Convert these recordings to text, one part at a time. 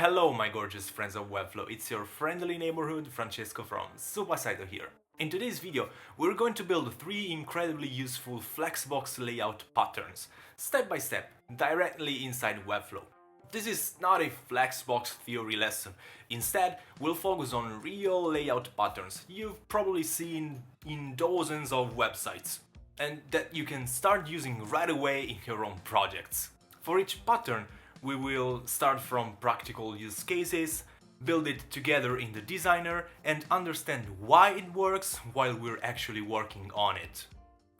Hello my gorgeous friends of Webflow, it's your friendly neighborhood Francesco from Sabotage here. In today's video, we're going to build 3 incredibly useful Flexbox layout patterns, step by step, directly inside Webflow. This is not a Flexbox theory lesson, instead we'll focus on real layout patterns you've probably seen in dozens of websites, and that you can start using right away in your own projects. For each pattern, we will start from practical use cases, build it together in the designer, and understand why it works while we're actually working on it.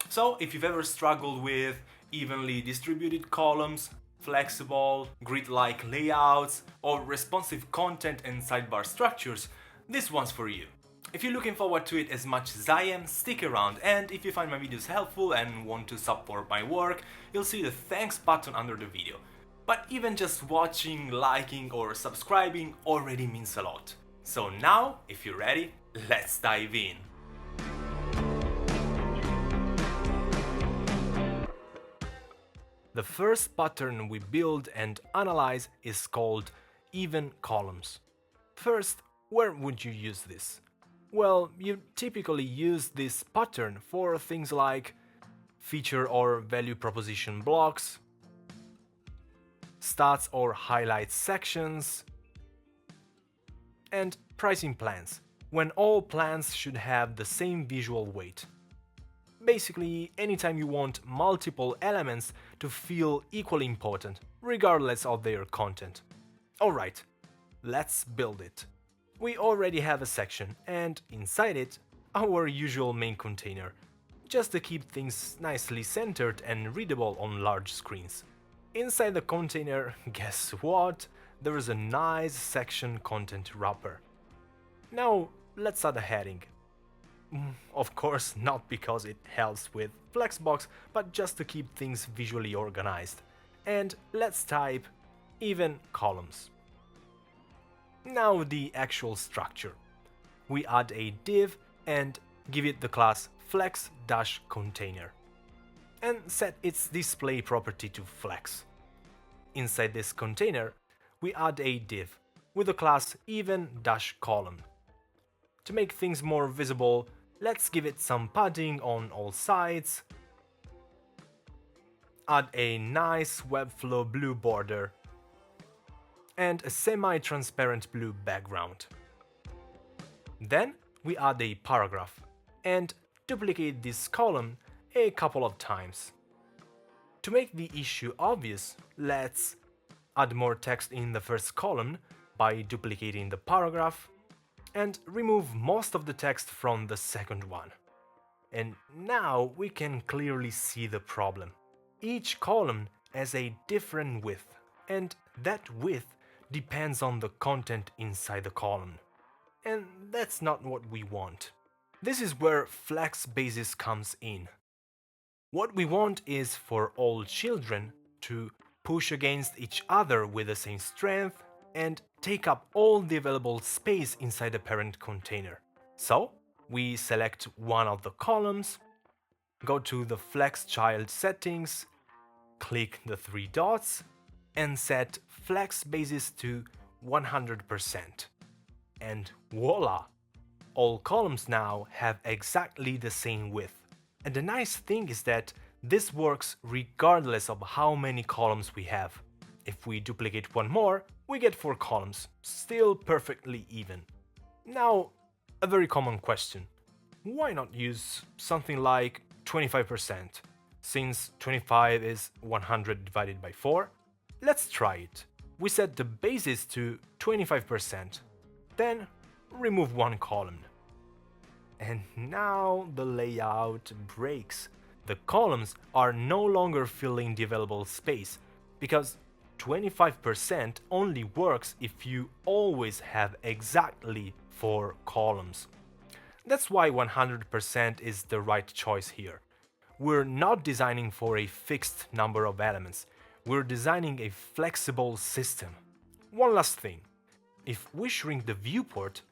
So, if you've ever struggled with evenly distributed columns, flexible, grid-like layouts, or responsive content and sidebar structures, this one's for you. If you're looking forward to it as much as I am, stick around, and if you find my videos helpful and want to support my work, you'll see the thanks button under the video. But even just watching, liking or subscribing already means a lot. So now, if you're ready, let's dive in. The first pattern we build and analyze is called even columns. First, where would you use this? Well, you typically use this pattern for things like feature or value proposition blocks, stats or highlights sections, and pricing plans, when all plans should have the same visual weight. Basically, anytime you want multiple elements to feel equally important, regardless of their content. Alright, let's build it. We already have a section, and inside it, our usual main container, just to keep things nicely centered and readable on large screens. Inside the container, guess what? There is a nice section content wrapper. Now, let's add a heading. Of course, not because it helps with Flexbox, but just to keep things visually organized. And let's type even columns. Now the actual structure. We add a div and give it the class flex-container. And set its display property to flex. Inside this container, we add a div with the class even-column. To make things more visible, let's give it some padding on all sides, add a nice Webflow blue border, and a semi-transparent blue background. Then we add a paragraph and duplicate this column a couple of times. To make the issue obvious, let's add more text in the first column by duplicating the paragraph and remove most of the text from the second one. And now we can clearly see the problem. Each column has a different width, and that width depends on the content inside the column. And that's not what we want. This is where flex basis comes in. What we want is for all children to push against each other with the same strength and take up all the available space inside the parent container. So, we select one of the columns, go to the Flex Child settings, click the 3 dots, and set flex basis to 100%. And voila! All columns now have exactly the same width. And the nice thing is that this works regardless of how many columns we have. If we duplicate one more, we get 4 columns, still perfectly even. Now, a very common question. Why not use something like 25%? Since 25 is 100 divided by 4? Let's try it. We set the basis to 25%, then remove one column. And now the layout breaks. The columns are no longer filling the available space, because 25% only works if you always have exactly 4 columns. That's why 100% is the right choice here. We're not designing for a fixed number of elements, we're designing a flexible system. One last thing, if we shrink the viewport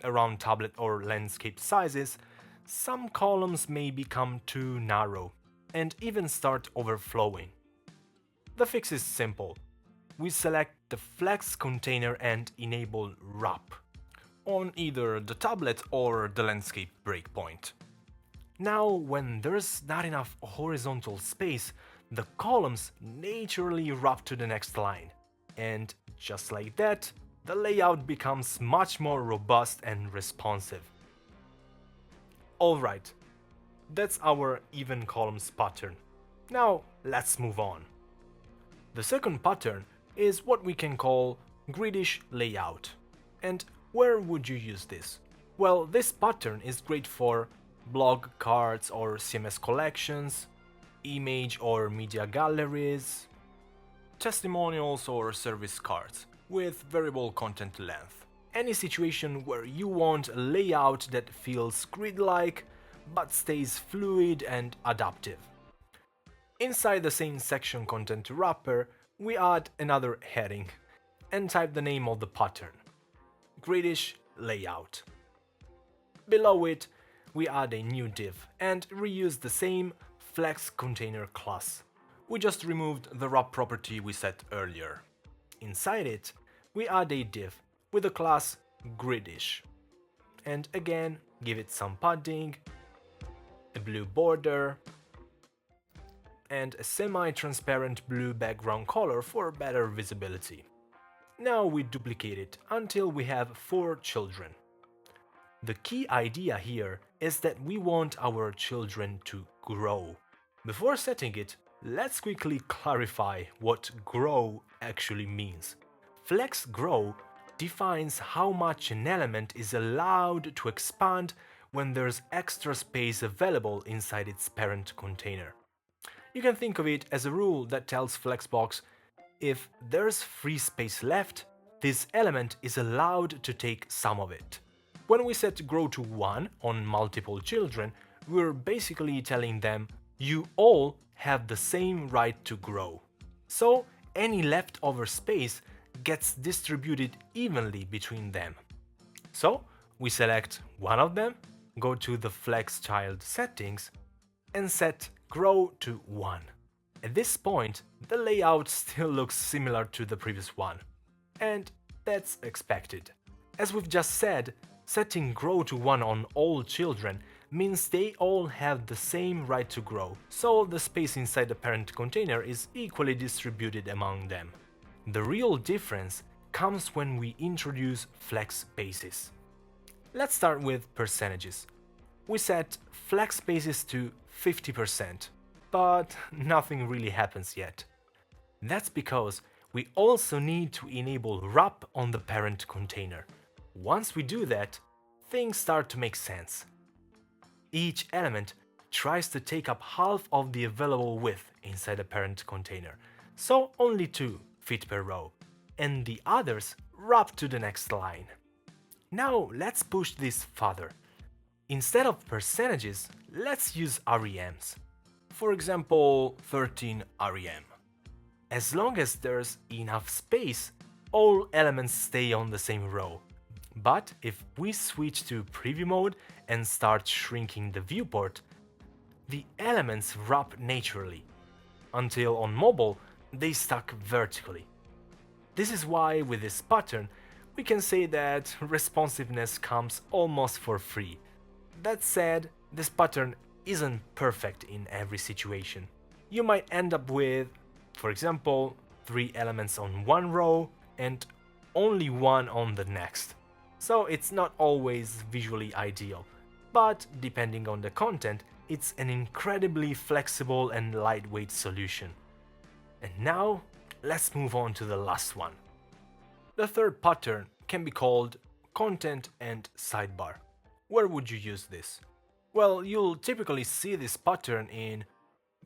around tablet or landscape sizes, some columns may become too narrow and even start overflowing. The fix is simple. we select the Flex container and enable wrap on either the tablet or the landscape breakpoint. Now, when there's not enough horizontal space, the columns naturally wrap to the next line, and just like that, the layout becomes much more robust and responsive. Alright, that's our even columns pattern. Now, let's move on. The second pattern is what we can call gridish layout. And where would you use this? Well, this pattern is great for blog cards or CMS collections, image or media galleries, testimonials or service cards with variable content length. Any situation where you want a layout that feels grid-like but stays fluid and adaptive. Inside the same section content wrapper, we add another heading and type the name of the pattern, gridish layout. Below it, we add a new div and reuse the same Flex container class. We just removed the wrap property we set earlier. Inside it, we add a div with the class gridish. And again, give it some padding, a blue border, and a semi-transparent blue background color for better visibility. Now we duplicate it until we have 4 children. The key idea here is that we want our children to grow. Before setting it, let's quickly clarify what grow actually means. Flex grow defines how much an element is allowed to expand when there's extra space available inside its parent container. You can think of it as a rule that tells Flexbox if there's free space left, this element is allowed to take some of it. When we set grow to 1 on multiple children, we're basically telling them you all have the same right to grow. So any leftover space gets distributed evenly between them. So we select one of them, go to the Flex child settings and set grow to 1. At this point, the layout still looks similar to the previous one. And that's expected. As we've just said, setting grow to 1 on all children means they all have the same right to grow, so the space inside the parent container is equally distributed among them. The real difference comes when we introduce flex bases. Let's start with percentages. We set flex bases to 50%, but nothing really happens yet. That's because we also need to enable wrap on the parent container. Once we do that, things start to make sense. Each element tries to take up half of the available width inside the parent container, so only 2 fit per row, and the others wrap to the next line. Now let's push this further. Instead of percentages, let's use REMs. For example, 13 REM. As long as there's enough space, all elements stay on the same row. But if we switch to preview mode and start shrinking the viewport, the elements wrap naturally, until on mobile they stack vertically. This is why with this pattern we can say that responsiveness comes almost for free. That said, this pattern isn't perfect in every situation. You might end up with, for example, 3 elements on one row and only 1 on the next. So it's not always visually ideal, but depending on the content, it's an incredibly flexible and lightweight solution. And now, let's move on to the last one. The third pattern can be called content and sidebar. Where would you use this? Well, you'll typically see this pattern in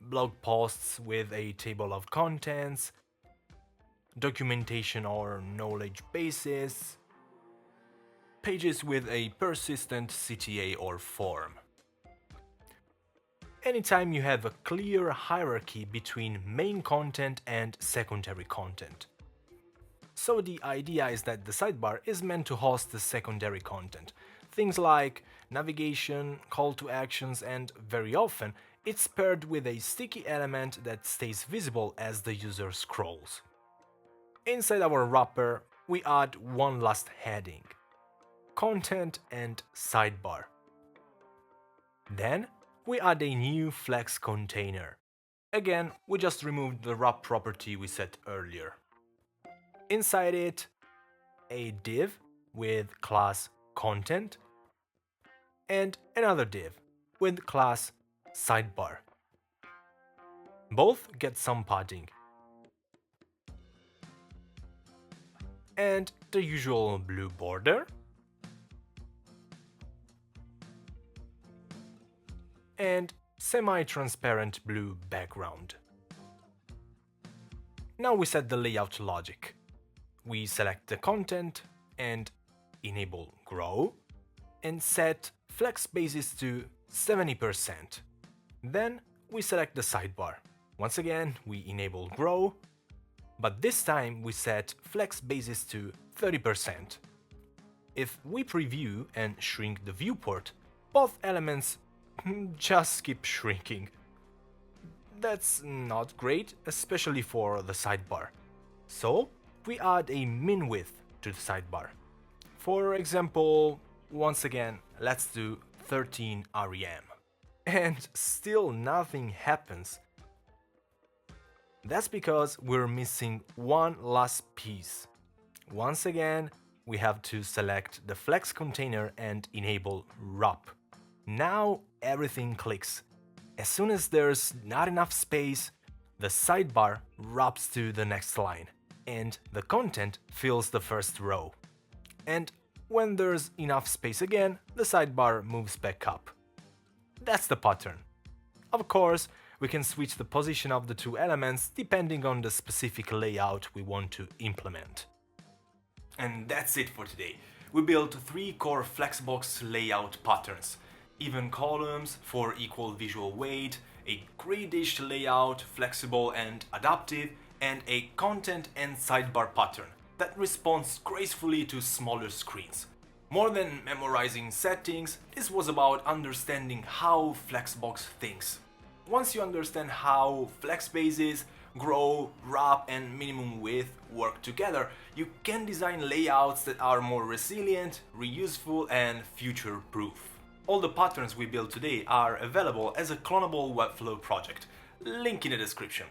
blog posts with a table of contents, documentation or knowledge bases, pages with a persistent CTA or form. Anytime you have a clear hierarchy between main content and secondary content. So the idea is that the sidebar is meant to host the secondary content. Things like navigation, call to actions, and very often it's paired with a sticky element that stays visible as the user scrolls. Inside our wrapper, we add one last heading: content and sidebar. Then we add a new flex container. Again, we just removed the wrap property we set earlier. Inside it, a div with class content and another div with class sidebar. Both get some padding. And the usual blue border. And semi-transparent blue background. Now we set the layout logic. We select the content and enable grow and set flex basis to 70%. Then we select the sidebar. Once again, we enable grow, but this time we set flex basis to 30%. If we preview and shrink the viewport, both elements just keep shrinking. That's not great, especially for the sidebar. So we add a min width to the sidebar. For example, once again, let's do 13 rem. And still nothing happens. That's because we're missing one last piece. Once again, we have to select the flex container and enable wrap. Now everything clicks. As soon as there's not enough space, the sidebar wraps to the next line, and the content fills the first row. And when there's enough space again, the sidebar moves back up. That's the pattern. Of course, we can switch the position of the two elements depending on the specific layout we want to implement. And that's it for today. We built 3 core Flexbox layout patterns: even columns for equal visual weight, a gridish layout, flexible and adaptive, and a content and sidebar pattern that responds gracefully to smaller screens. More than memorizing settings, this was about understanding how Flexbox thinks. Once you understand how flex bases, grow, wrap, and minimum width work together, you can design layouts that are more resilient, reusable, and future-proof. All the patterns we built today are available as a clonable Webflow project, link in the description.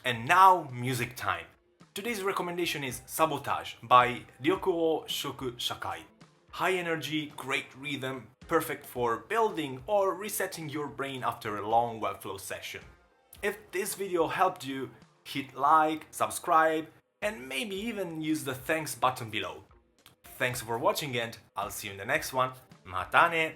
And now, music time. Today's recommendation is Sabotage by緑黄色社会. High energy, great rhythm, perfect for building or resetting your brain after a long Webflow session. If this video helped you, hit like, subscribe, and maybe even use the thanks button below. Thanks for watching and I'll see you in the next one. Mata ne!